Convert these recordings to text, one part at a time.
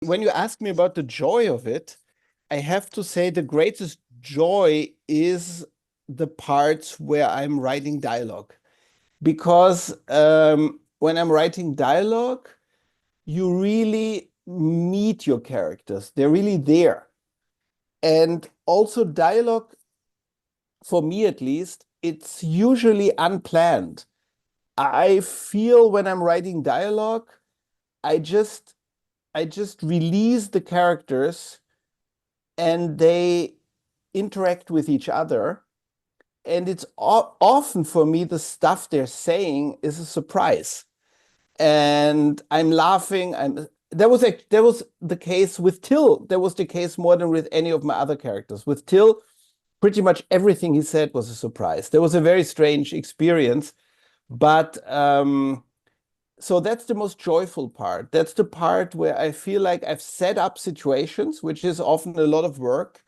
when you ask me about the joy of it, I have to say the greatest joy is the parts where I'm writing dialogue. Because when I'm writing dialogue, you really meet your characters. They're really there. And also dialogue, for me at least, it's usually unplanned. I feel when I'm writing dialogue, I just I just release the characters and they interact with each other. And it's often for me, the stuff they're saying is a surprise. And I'm laughing. That was the case with Tyll. That was the case more than with any of my other characters. With Tyll, pretty much everything he said was a surprise. That was a very strange experience. But so that's the most joyful part. That's the part where I feel like I've set up situations, which is often a lot of work.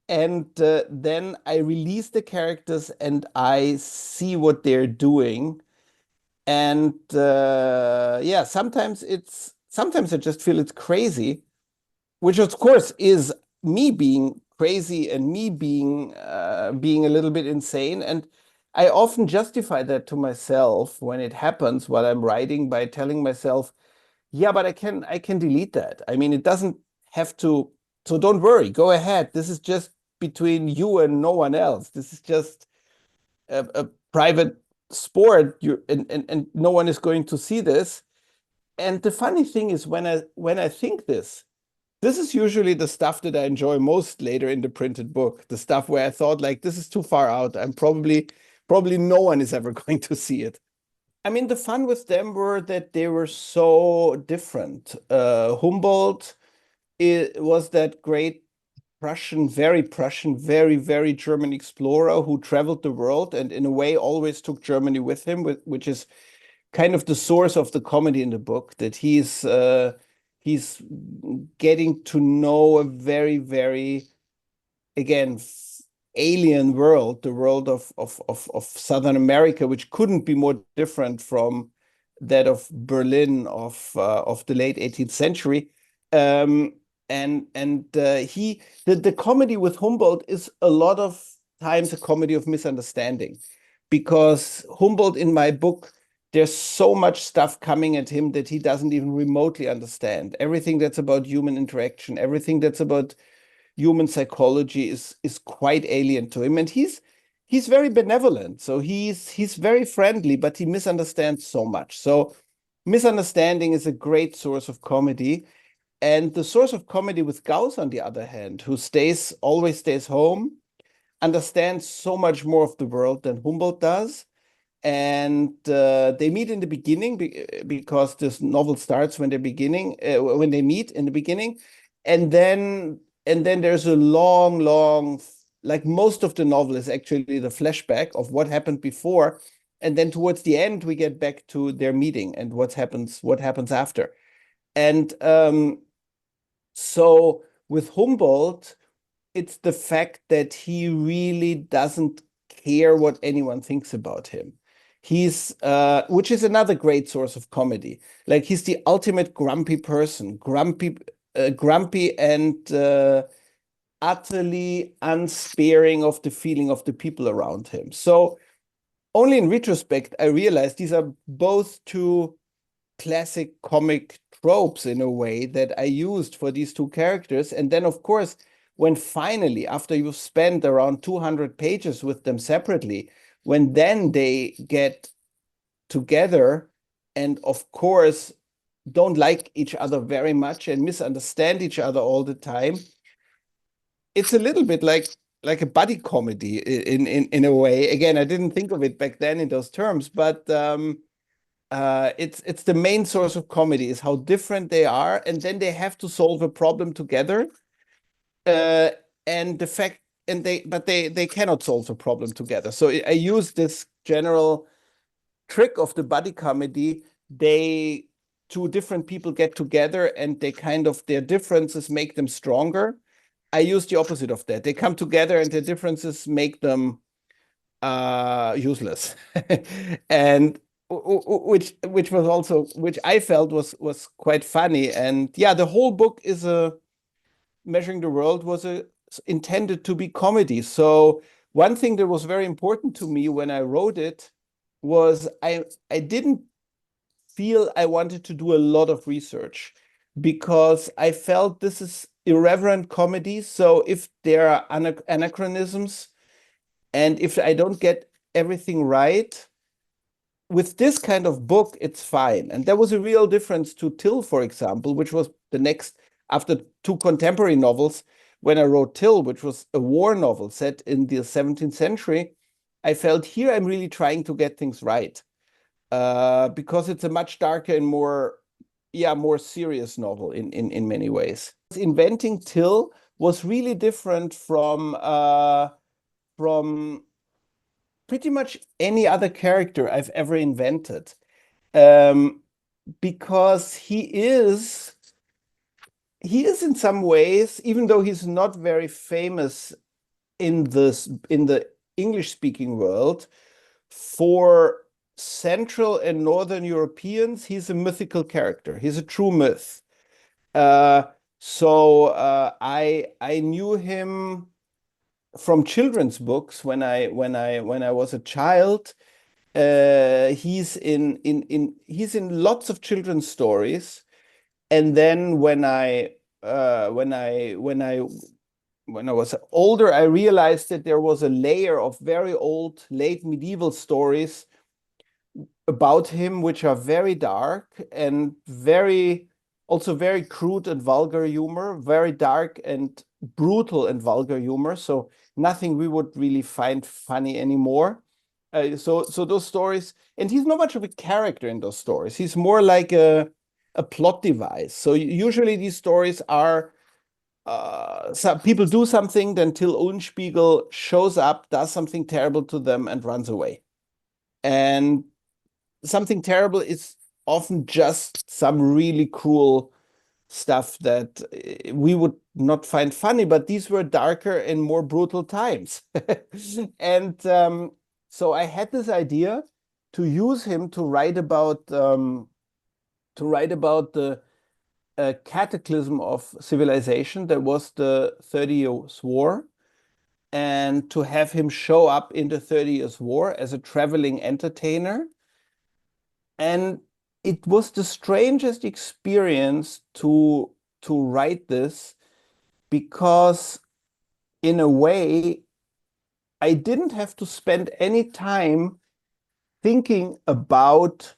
And then I release the characters and I see what they're doing. And yeah, sometimes I just feel it's crazy, which of course is me being crazy and me being a little bit insane. And I often justify that to myself when it happens while I'm writing by telling myself, yeah, but I can delete that. I mean, it doesn't have to, so don't worry, go ahead. This is just between you and no one else. This is just a private sport. And no one is going to see this. And the funny thing is when I think this is usually the stuff that I enjoy most later in the printed book, the stuff where I thought like this is too far out. I'm probably no one is ever going to see it. I mean, the fun with them were that they were so different. Humboldt was that great Prussian, very German explorer who traveled the world and in a way always took Germany with him, which is kind of the source of the comedy in the book, that he's getting to know a very again alien world, the world of Southern America, which couldn't be more different from that of Berlin of the late 18th century. Um, the comedy with Humboldt is a lot of times a comedy of misunderstanding, because Humboldt in my book, there's so much stuff coming at him that he doesn't even remotely understand. Everything that's about human interaction, everything that's about human psychology is quite alien to him. And he's very benevolent. So he's very friendly, but he misunderstands so much. So misunderstanding is a great source of comedy. And the source of comedy with Gauss, on the other hand, who always stays home, understands so much more of the world than Humboldt does. And they meet in the beginning because this novel starts when they meet in the beginning, and then there's a long, like most of the novel is actually the flashback of what happened before, and then towards the end we get back to their meeting and what happens after. And so with Humboldt, it's the fact that he really doesn't care what anyone thinks about him. Which is another great source of comedy. Like he's the ultimate grumpy person, grumpy and utterly unsparing of the feeling of the people around him. So only in retrospect, I realized these are both two classic comic tropes in a way that I used for these two characters. And then, of course, when finally, after you've spent around 200 pages with them separately, when then they get together and, of course, don't like each other very much and misunderstand each other all the time, it's a little bit like a buddy comedy in a way. Again, I didn't think of it back then in those terms, but it's the main source of comedy is how different they are, and then they have to solve a problem together. Uh, and the fact, and they cannot solve a problem together. So I use this general trick of the buddy comedy. Two different people get together, and they kind of their differences make them stronger. I use the opposite of that. They come together, and their differences make them useless. And which was also which I felt was quite funny. And yeah, the whole book is a Measuring the World was a intended to be comedy. So one thing that was very important to me when I wrote it was I didn't feel I wanted to do a lot of research because I felt this is irreverent comedy. So if there are anachronisms and if I don't get everything right, with this kind of book, it's fine. And there was a real difference to Tyll, for example, which was the next, after two contemporary novels, when I wrote Tyll, which was a war novel set in the 17th century, I felt here I'm really trying to get things right because it's a much darker and more, yeah, more serious novel in many ways. Inventing Tyll was really different from pretty much any other character I've ever invented. Um, because he is in some ways, even though he's not very famous in the English speaking world, for Central and Northern Europeans, he's a mythical character. He's a true myth. Uh, I knew him from children's books when I was a child. He's in lots of children's stories. And then when I was older, I realized that there was a layer of very old, late medieval stories about him, which are very dark and also very crude and vulgar humor, very dark and brutal and vulgar humor. So nothing we would really find funny anymore. So those stories, and he's not much of a character in those stories. He's more like a plot device. So usually these stories are some people do something, then Till Eulenspiegel shows up, does something terrible to them, and runs away. And something terrible is often just some really cruel stuff that we would not find funny, but these were darker and more brutal times. And so I had this idea to use him to write about the cataclysm of civilization that was the 30 Years' War, and to have him show up in the 30 Years' War as a traveling entertainer. And it was the strangest experience to write this because in a way I didn't have to spend any time thinking about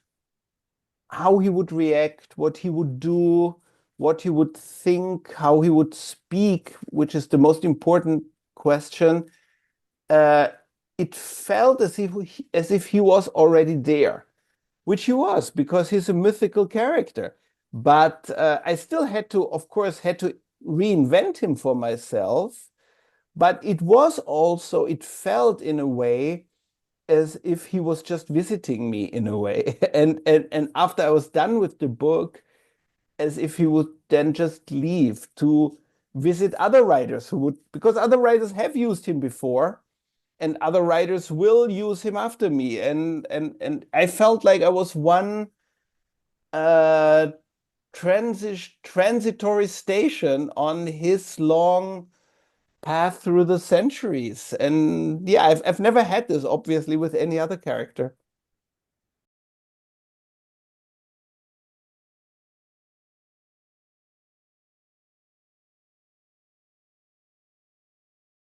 how he would react, what he would do, what he would think, how he would speak, which is the most important question. Uh, it felt as if he was already there, which he was because he's a mythical character. But I still had to, of course, had to reinvent him for myself. But it felt in a way as if he was just visiting me in a way. And after I was done with the book, as if he would then just leave to visit other writers because other writers have used him before and other writers will use him after me. And I felt like I was one uh transitory station on his long path through the centuries. And yeah, I've never had this obviously with any other character.